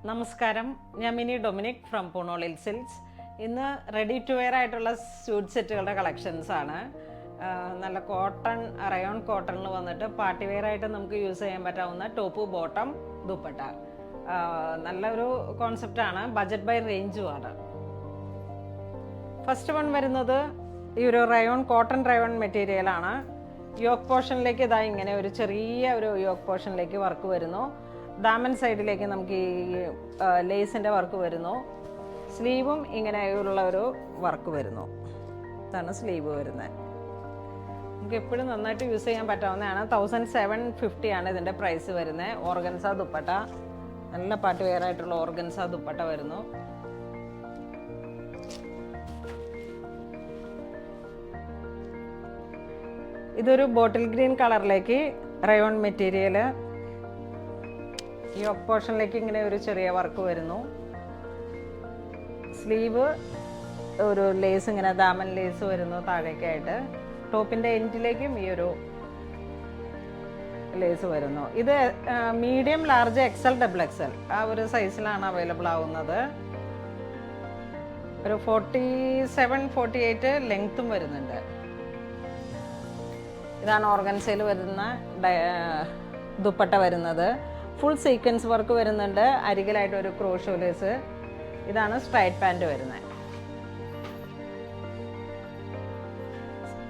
നമസ്കാരം, ഞാൻ mini Dominic from പൂണോളിൽ silks. ഇന്ന് റെഡി ടു വെയർ ആയിട്ടുള്ള സ്യൂട്ട് സെറ്റുകളുടെ കളക്ഷൻസ് ആണ്. നല്ല കോട്ടൺ, റയോൺ കോട്ടണിൽ വന്നിട്ട് പാർട്ടി വെയർ ആയിട്ട് നമുക്ക് യൂസ് ചെയ്യാൻ പറ്റാവുന്ന ടോപ്പ്, ബോട്ടം, ദുപ്പട്ട. നല്ലൊരു കോൺസെപ്റ്റാണ്, ബജറ്റ് ബൈ റേഞ്ചുമാണ്. ഫസ്റ്റ് വൺ വരുന്നത് ഈ ഒരു കോട്ടൺ റയോൺ മെറ്റീരിയലാണ്. യോക്ക് പോർഷനിലേക്ക് ഇതാ ഇങ്ങനെ ഒരു ചെറിയ ഒരു യോക്ക് പോർഷനിലേക്ക് വർക്ക് വരുന്നു. ദാമൻ സൈഡിലേക്ക് നമുക്ക് ഈ ലേസിൻ്റെ വർക്ക് വരുന്നു. സ്ലീവും ഇങ്ങനെയുള്ള ഒരു വർക്ക് വരുന്നു. ഇതാണ് സ്ലീവ് വരുന്നത്. നമുക്ക് എപ്പോഴും നന്നായിട്ട് യൂസ് ചെയ്യാൻ പറ്റാവുന്നതാണ്. 1750 ആണ് ഇതിൻ്റെ പ്രൈസ് വരുന്നത്. ഓർഗൻസ ദുപ്പട്ട, നല്ല പാർട്ടി വെയർ ആയിട്ടുള്ള ഓർഗൻസ ദുപ്പട്ട വരുന്നു. ഇതൊരു ബോട്ടിൽ ഗ്രീൻ കളറിലേക്ക് റയോൺ മെറ്റീരിയൽ, ഈ യോക്ക് പോർഷനിലേക്ക് ഇങ്ങനെ ഒരു ചെറിയ വർക്ക് വരുന്നു. സ്ലീവ് ഒരു ലേസ്, ഇങ്ങനെ ദാമൻ ലേസ് വരുന്നു താഴേക്കായിട്ട്. ടോപ്പിൻ്റെ എൻഡിലേക്കും ഈ ഒരു ലേസ് വരുന്നു. ഇത് medium, large, XL, double XL ആ ഒരു സൈസിലാണ് അവൈലബിൾ ആവുന്നത്. ഒരു 47-48 ലെങ്ത്തും വരുന്നുണ്ട്. ഇതാണ് ഓർഗൻസയിൽ വരുന്ന ദുപ്പട്ട വരുന്നത്. ഫുൾ സീക്വൻസ് വർക്ക് വരുന്നുണ്ട്. അരികിലായിട്ട് ഒരു ക്രോഷോ ലേസ്. ഇതാണ് സ്ട്രൈറ്റ് പാൻറ് വരുന്നത്.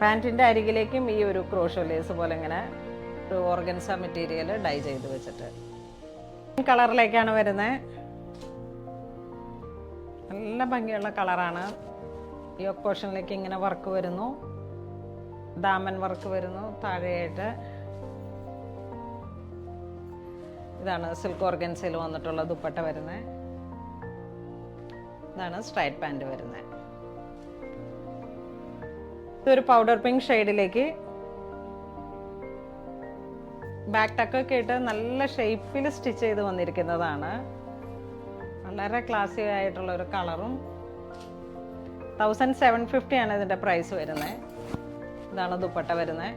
പാൻറ്റിൻ്റെ അരികിലേക്കും ഈ ഒരു ക്രോഷോ ലേസ് പോലെ ഇങ്ങനെ ഒരു ഓർഗൻസ മെറ്റീരിയൽ ഡൈ ചെയ്ത് വെച്ചിട്ട് കളറിലേക്കാണ് വരുന്നത്. നല്ല ഭംഗിയുള്ള കളറാണ്. ഈ പോർഷനിലേക്ക് ഇങ്ങനെ വർക്ക് വരുന്നു. ദാമൻ വർക്ക് വരുന്നു താഴെയായിട്ട്. ഇതാണ് സിൽക്ക് ഓർഗൻസയിൽ വന്നിട്ടുള്ള ദുപ്പട്ട വരുന്നത്. ഇതാണ് സ്ട്രൈറ്റ് പാൻറ് വരുന്നത്. ഇതൊരു പൗഡർ പിങ്ക് ഷെയ്ഡിലേക്ക് ബാക്ക് ടക്കൊക്കെ ഇട്ട് നല്ല ഷേപ്പിൽ സ്റ്റിച്ച് ചെയ്ത് വന്നിരിക്കുന്നതാണ്. വളരെ ക്ലാസി ആയിട്ടുള്ള ഒരു കളറും. 1750 ആണ് ഇതിൻ്റെ പ്രൈസ് വരുന്നത്. ഇതാണ് ദുപ്പട്ട വരുന്നത്.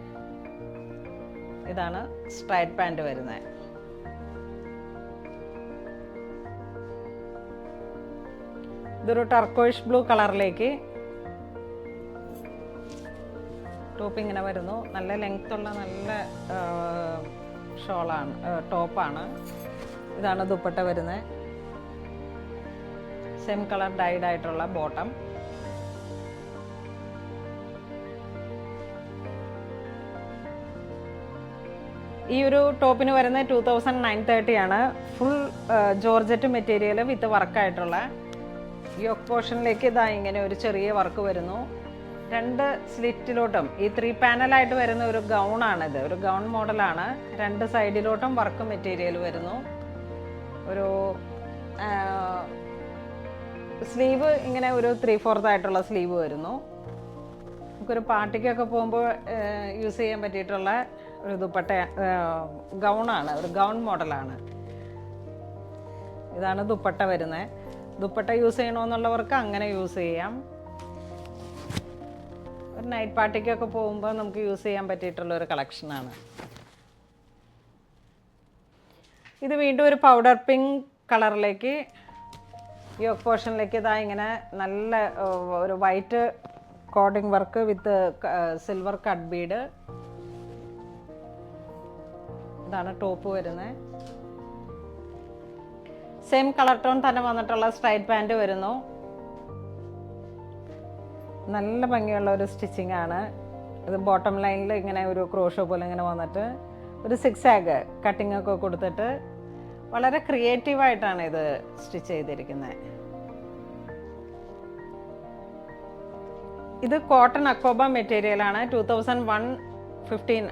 ഇതാണ് സ്ട്രൈറ്റ് പാൻറ് വരുന്നത്. ഇതൊരു ടർക്കോയിഷ് ബ്ലൂ കളറിലേക്ക് ടോപ്പ് ഇങ്ങനെ വരുന്നു. നല്ല ലെങ്ത്തുള്ള നല്ല ഷോളാണ്, ടോപ്പാണ്. ഇതാണ് ദുപ്പട്ട വരുന്നത്. സെയിം കളർ ഡൈഡ് ആയിട്ടുള്ള ബോട്ടം. ഈ ഒരു ടോപ്പിന് വരുന്നത് 2930 ആണ്. ഫുൾ ജോർജറ്റ് മെറ്റീരിയൽ വിത്ത് വർക്കായിട്ടുള്ള യോക്ക് പോർഷനിലേക്ക് ഇതാ ഇങ്ങനെ ഒരു ചെറിയ വർക്ക് വരുന്നു. 2 സ്ലിറ്റിലോട്ടും ഈ 3 പാനലായിട്ട് വരുന്ന ഒരു ഗൗണാണിത്. ഒരു ഗൗൺ മോഡലാണ്. 2 സൈഡിലോട്ടും വർക്ക് മെറ്റീരിയൽ വരുന്നു. ഒരു സ്ലീവ് ഇങ്ങനെ ഒരു 3/4 ആയിട്ടുള്ള സ്ലീവ് വരുന്നു. നമുക്കൊരു പാർട്ടിക്കൊക്കെ പോകുമ്പോൾ യൂസ് ചെയ്യാൻ പറ്റിയിട്ടുള്ള ഒരു ദുപ്പട്ട ഗൗണാണ്, ഒരു ഗൗൺ മോഡലാണ്. ഇതാണ് ദുപ്പട്ട വരുന്നത്. ദുപ്പട്ട യൂസ് ചെയ്യണമെന്നുള്ളവർക്ക് അങ്ങനെ യൂസ് ചെയ്യാം. ഒരു നൈറ്റ് പാർട്ടിക്കൊക്കെ പോകുമ്പോൾ നമുക്ക് യൂസ് ചെയ്യാൻ പറ്റിയിട്ടുള്ള ഒരു കളക്ഷനാണ്. ഇത് വീണ്ടും ഒരു പൗഡർ പിങ്ക് കളറിലേക്ക് യോക്ക് പോർഷനിലേക്ക് ഇതാ ഇങ്ങനെ നല്ല ഒരു white coding work with silver cut Bede. ഇതാണ് ടോപ്പ് വരുന്നത്. സെയിം കളർ ടോൺ തന്നെ വന്നിട്ടുള്ള സ്ട്രൈറ്റ് പാൻറ് വരുന്നു. നല്ല ഭംഗിയുള്ള ഒരു സ്റ്റിച്ചിങ് ആണ്. ഇത് ബോട്ടം ലൈനിൽ ഇങ്ങനെ ഒരു ക്രോഷോ പോലെ ഇങ്ങനെ വന്നിട്ട് ഒരു 6 ആഗ് കട്ടിംഗ് ഒക്കെ കൊടുത്തിട്ട് വളരെ ക്രിയേറ്റീവായിട്ടാണ് ഇത് സ്റ്റിച്ച് ചെയ്തിരിക്കുന്നത്. ഇത് കോട്ടൺ അക്കോബ മെറ്റീരിയലാണ്. 2115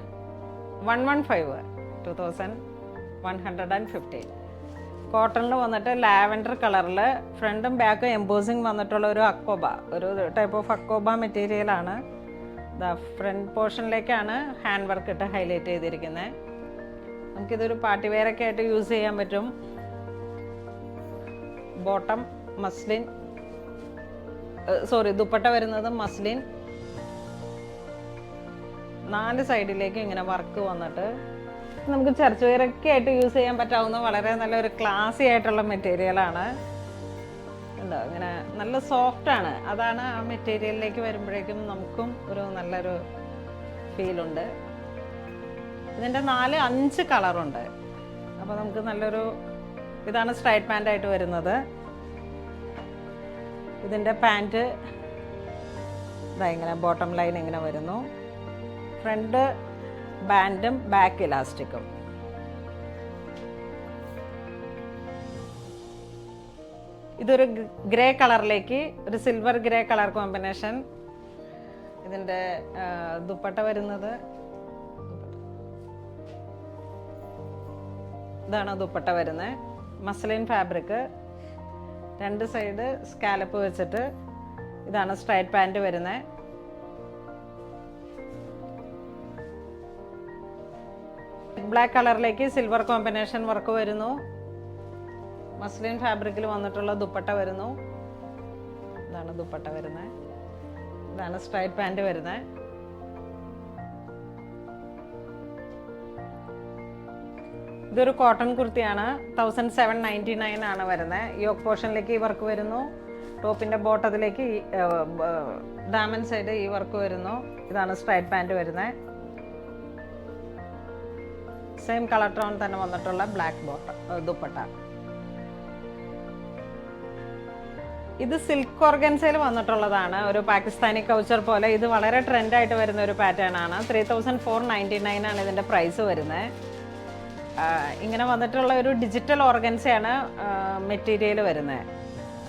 കോട്ടണിൽ വന്നിട്ട് ലാവൻഡർ കളറിൽ ഫ്രണ്ടും ബാക്കും എംബോസിങ് വന്നിട്ടുള്ള ഒരു അക്കോബ, ഒരു ടൈപ്പ് ഓഫ് അക്കോബ മെറ്റീരിയലാണ്. ഫ്രണ്ട് പോർഷനിലേക്കാണ് ഹാൻഡ് വർക്ക് ഇട്ട് ഹൈലൈറ്റ് ചെയ്തിരിക്കുന്നത്. നമുക്കിതൊരു പാർട്ടി വെയറൊക്കെ ആയിട്ട് യൂസ് ചെയ്യാൻ പറ്റും. ബോട്ടം മസ്ലിൻ, ദുപ്പട്ട വരുന്നത് മസ്ലിൻ. 4 സൈഡിലേക്ക് ഇങ്ങനെ വർക്ക് വന്നിട്ട് നമുക്ക് ചർച്ച വെയറൊക്കെ ആയിട്ട് യൂസ് ചെയ്യാൻ പറ്റാവുന്ന വളരെ നല്ലൊരു ക്ലാസി ആയിട്ടുള്ള മെറ്റീരിയലാണ്. ഉണ്ടോ, ഇങ്ങനെ നല്ല സോഫ്റ്റാണ്. അതാണ് ആ മെറ്റീരിയലിലേക്ക് വരുമ്പോഴേക്കും നമുക്കും ഒരു നല്ലൊരു ഫീലുണ്ട്. ഇതിൻ്റെ 4-5 കളറുണ്ട്. അപ്പോൾ നമുക്ക് നല്ലൊരു, ഇതാണ് സ്ട്രൈറ്റ് പാൻ്റായിട്ട് വരുന്നത്. ഇതിൻ്റെ പാൻറ്റ് ഇങ്ങനെ ബോട്ടം ലൈൻ ഇങ്ങനെ വരുന്നു. ഫ്രണ്ട് ബാൻഡും ബാക്ക് ഇലാസ്റ്റിക്കും. ഇതൊരു ഗ്രേ കളറിലേക്ക് ഒരു സിൽവർ ഗ്രേ കളർ കോമ്പിനേഷൻ. ഇതിൻ്റെ ദുപ്പട്ട വരുന്നത് ഇതാണ് ദുപ്പട്ട വരുന്നത്. മസ്ലിൻ ഫാബ്രിക്, 2 സൈഡ് സ്കാലപ്പ് വെച്ചിട്ട്. ഇതാണ് സ്ട്രൈറ്റ് പാൻറ് വരുന്നത്. ബ്ലാക്ക് കളറിലേക്ക് സിൽവർ കോമ്പിനേഷൻ വർക്ക് വരുന്നു. മസ്ലിൻ ഫാബ്രിക്കിൽ വന്നിട്ടുള്ള ദുപ്പട്ട വരുന്നു. ഇതാണ് ദുപ്പട്ട വരുന്നത്. ഇതാണ് സ്ട്രൈറ്റ് പാൻറ് വരുന്നത്. ഇതൊരു കോട്ടൺ കുർത്തിയാണ്. 1799 ആണ് വരുന്നത്. യോക്ക് പോർഷനിലേക്ക് ഈ വർക്ക് വരുന്നു. ടോപ്പിൻ്റെ ബോട്ടത്തിലേക്ക് ഡാമൻ സൈഡ് ഈ വർക്ക് വരുന്നു. ഇതാണ് സ്ട്രൈറ്റ് പാൻറ് വരുന്നത്. സെയിം കളർ ടോൺ തന്നെ വന്നിട്ടുള്ള ബ്ലാക്ക് ദുപ്പട്ട. ഇത് സിൽക്ക് ഓർഗൻസയിൽ വന്നിട്ടുള്ളതാണ്. ഒരു പാകിസ്ഥാനി കൗച്ചർ പോലെ. ഇത് വളരെ ട്രെൻഡായിട്ട് വരുന്ന ഒരു പാറ്റേൺ ആണ്. 3499 ആണ് ഇതിൻ്റെ പ്രൈസ് വരുന്നത്. ഇങ്ങനെ വന്നിട്ടുള്ള ഒരു ഡിജിറ്റൽ ഓർഗൻസയാണ് മെറ്റീരിയൽ വരുന്നത്.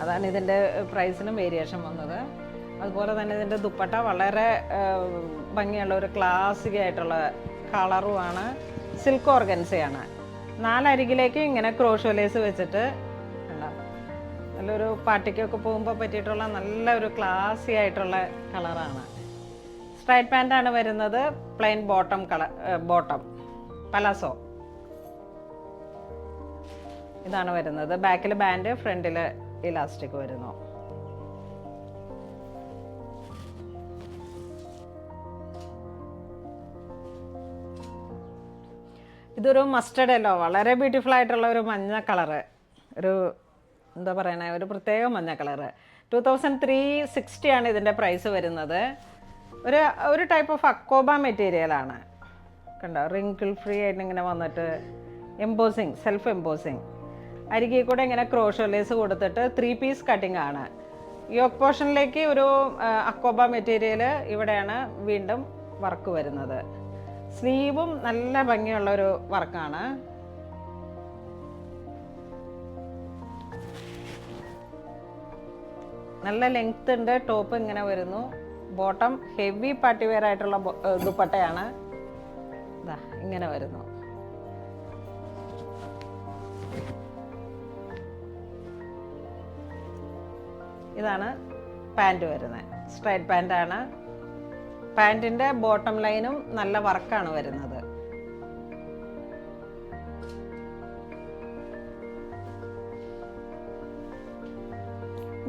അതാണ് ഇതിൻ്റെ പ്രൈസിനും വേരിയേഷൻ വന്നത്. അതുപോലെ തന്നെ ഇതിൻ്റെ ദുപ്പട്ട വളരെ ഭംഗിയുള്ള ഒരു ക്ലാസിക് ആയിട്ടുള്ള കളറുമാണ്. സിൽക്ക് ഓർഗൻസയാണ്. 4 അരികിലേക്ക് ഇങ്ങനെ ക്രോഷോ ലേസ് വെച്ചിട്ട് നല്ലൊരു പാർട്ടിക്കൊക്കെ പോകുമ്പോൾ പറ്റിയിട്ടുള്ള നല്ലൊരു ക്ലാസി ആയിട്ടുള്ള കളറാണ്. സ്ട്രൈറ്റ് പാൻ്റാണ് വരുന്നത്. പ്ലെയിൻ ബോട്ടം പലാസോ ഇതാണ് വരുന്നത്. ബാക്കിൽ ബാൻഡ്, ഫ്രണ്ടിൽ ഇലാസ്റ്റിക് വരുന്നു. ഇതൊരു മസ്റ്റർഡ് യെല്ലോ, വളരെ ബ്യൂട്ടിഫുൾ ആയിട്ടുള്ള ഒരു മഞ്ഞ കളറ്. ഒരു എന്താ പറയണേ, ഒരു പ്രത്യേക മഞ്ഞ കളറ്. 2360 ആണ് ഇതിൻ്റെ പ്രൈസ് വരുന്നത്. ഒരു ടൈപ്പ് ഓഫ് അക്കോബ മെറ്റീരിയലാണ്. കണ്ടോ, റിങ്കിൾ ഫ്രീ ആയിട്ട് ഇങ്ങനെ വന്നിട്ട് എംബോസിങ്, സെൽഫ് എംബോസിങ്. അരികിൽ കൂടെ ഇങ്ങനെ ക്രോഷോ ലേസ് കൊടുത്തിട്ട് 3 പീസ് കട്ടിംഗ് ആണ്. യോക്ക് പോർഷനിലേക്ക് ഒരു അക്കോബ മെറ്റീരിയൽ ഇവിടെയാണ് വീണ്ടും വർക്ക് വരുന്നത്. സ്ലീവും നല്ല ഭംഗിയുള്ളൊരു വർക്കാണ്. നല്ല ലെങ്ത് ഉണ്ട്. ടോപ്പ് ഇങ്ങനെ വരുന്നു. ബോട്ടം ഹെവി പാർട്ടി വെയർ ആയിട്ടുള്ള ദുപ്പട്ടയാണ്. ഇതാ ഇങ്ങനെ വരുന്നു. ഇതാണ് പാൻറ് വരുന്നത്. സ്ട്രൈറ്റ് പാൻ്റാണ്. പാൻറ്റിൻ്റെ ബോട്ടം ലൈനും നല്ല വർക്കാണ് വരുന്നത്.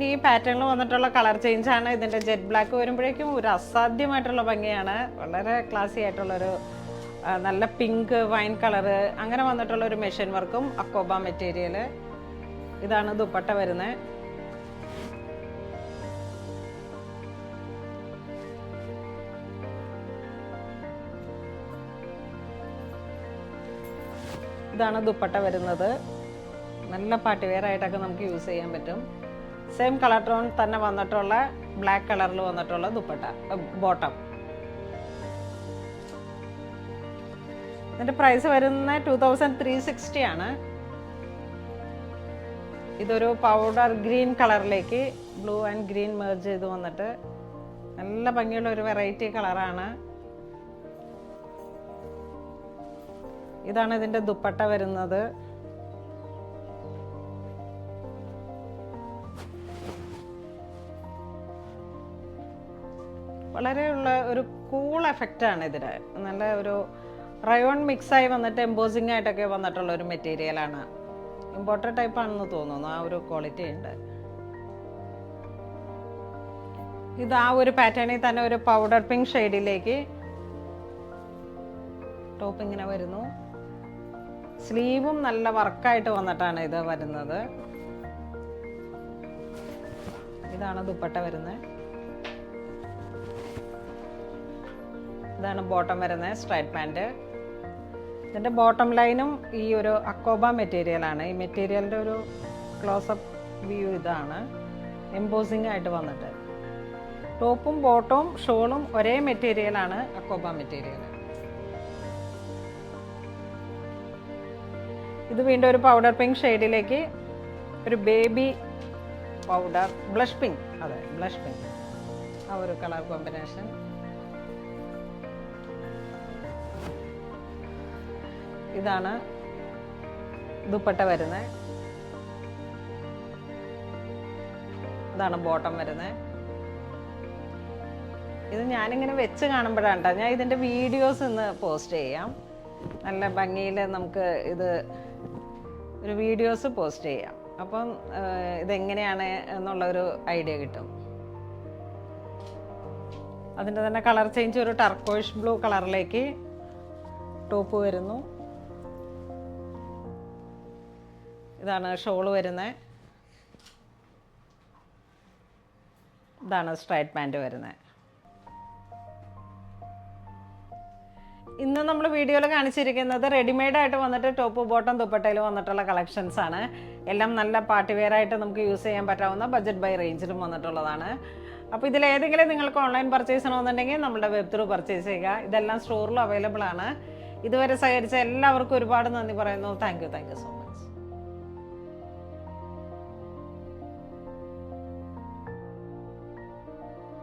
ഈ പാറ്റേണിൽ വന്നിട്ടുള്ള കളർ ചേഞ്ച് ആണ്. ഇതിൻ്റെ ജെറ്റ് ബ്ലാക്ക് വരുമ്പോഴേക്കും ഒരു അസാധ്യമായിട്ടുള്ള ഭംഗിയാണ്. വളരെ ക്ലാസി ആയിട്ടുള്ളൊരു നല്ല പിങ്ക്, വൈൻ കളറ് അങ്ങനെ വന്നിട്ടുള്ളൊരു മെഷീൻ വർക്കും അക്കോബ മെറ്റീരിയൽ. ഇതാണ് ദുപ്പട്ട വരുന്നത്. ഇതാണ് ദുപ്പട്ട വരുന്നത്. നല്ല പാർട്ടി വെയർ ആയിട്ടൊക്കെ നമുക്ക് യൂസ് ചെയ്യാൻ പറ്റും. സെയിം കളർ ടോൺ തന്നെ വന്നിട്ടുള്ള ബ്ലാക്ക് കളറിൽ വന്നിട്ടുള്ള ദുപ്പട്ട ബോട്ടം. ഇതിൻ്റെ പ്രൈസ് വരുന്നത് 2360 ആണ്. ഇതൊരു പൗഡർ ഗ്രീൻ കളറിലേക്ക് ബ്ലൂ ആൻഡ് ഗ്രീൻ മെർജ് ചെയ്ത് വന്നിട്ട് നല്ല ഭംഗിയുള്ള ഒരു വെറൈറ്റി കളറാണ്. ഇതാണ് ഇതിൻ്റെ ദുപ്പട്ട വരുന്നത്. വളരെയുള്ള ഒരു കൂൾ എഫക്റ്റാണ് ഇതിന്. നല്ല ഒരു റയോൺ മിക്സായി വന്നിട്ട് എംബോസിങ് ആയിട്ടൊക്കെ വന്നിട്ടുള്ള ഒരു മെറ്റീരിയലാണ്. ഇമ്പോർട്ടഡ് ടൈപ്പ് ആണെന്ന് തോന്നുന്നു. ആ ഒരു ക്വാളിറ്റി ഉണ്ട്. ഇത് ആ ഒരു പാറ്റേണിൽ തന്നെ ഒരു പൗഡർ പിങ്ക് ഷെയ്ഡിലേക്ക് ടോപ്പ് ഇങ്ങനെ വരുന്നു. സ്ലീവും നല്ല വർക്കായിട്ട് വന്നിട്ടാണ് ഇത് വരുന്നത്. ഇതാണ് ദുപ്പട്ട വരുന്നത്. ഇതാണ് ബോട്ടം വരുന്നത്, സ്ട്രൈറ്റ് പാൻറ്. ഇതിൻ്റെ ബോട്ടം ലൈനും ഈ ഒരു അക്കോബ മെറ്റീരിയലാണ്. ഈ മെറ്റീരിയലിൻ്റെ ഒരു ക്ലോസപ്പ് വ്യൂ ഇതാണ്, എംബോസിങ് ആയിട്ട് വന്നിട്ട്. ടോപ്പും ബോട്ടവും ഷോളും ഒരേ മെറ്റീരിയലാണ്, അക്കോബ മെറ്റീരിയൽ. ഇത് വീണ്ടും ഒരു പൗഡർ പിങ്ക് ഷെയ്ഡിലേക്ക് ഒരു ബേബി പൗഡർ, ബ്ലഷ് പിങ്ക്, അതെ ബ്ലഷ് പിങ്ക്, ആ ഒരു കളർ കോമ്പിനേഷൻ. ഇതാണ് ദുപ്പട്ട വരുന്നത്. ഇതാണ് ബോട്ടം വരുന്നത്. ഇത് ഞാനിങ്ങനെ വെച്ച് കാണുമ്പോഴാണ് കേട്ടോ, ഞാൻ ഇതിൻ്റെ വീഡിയോസ് ഇന്ന് പോസ്റ്റ് ചെയ്യാം. നല്ല ഭംഗിയിൽ നമുക്ക് ഇത് ഒരു വീഡിയോസ് പോസ്റ്റ് ചെയ്യാം. അപ്പം ഇതെങ്ങനെയാണ് എന്നുള്ളൊരു ഐഡിയ കിട്ടും. അതിൻ്റെ തന്നെ കളർ ചേഞ്ച്, ഒരു ടർക്കോയിഷ് ബ്ലൂ കളറിലേക്ക് ടോപ്പ് വരുന്നു. ഇതാണ് ഷോള് വരുന്നത്. ഇതാണ് സ്ട്രൈറ്റ് പാൻറ് വരുന്നത്. ഇന്ന് നമ്മൾ വീഡിയോയിൽ കാണിച്ചിരിക്കുന്നത് റെഡിമെയ്ഡായിട്ട് വന്നിട്ട് ടോപ്പ് ബോട്ടം ദുപ്പട്ടയിൽ വന്നിട്ടുള്ള കളക്ഷൻസ് ആണ്. എല്ലാം നല്ല പാർട്ടി വെയർ ആയിട്ട് നമുക്ക് യൂസ് ചെയ്യാൻ പറ്റാവുന്ന ബഡ്ജറ്റ് ബൈ റേഞ്ചിലും വന്നിട്ടുള്ളതാണ്. അപ്പോൾ ഇതിലേതെങ്കിലും നിങ്ങൾക്ക് ഓൺലൈൻ പർച്ചേസ് ചെയ്യണമെന്നുണ്ടെങ്കിൽ നമ്മുടെ വെബ് ത്രൂ പർച്ചേസ് ചെയ്യുക. ഇതെല്ലാം സ്റ്റോറിലും അവൈലബിൾ ആണ്. ഇതുവരെ സഹകരിച്ച എല്ലാവർക്കും ഒരുപാട് നന്ദി പറയുന്നു. Thank you so much.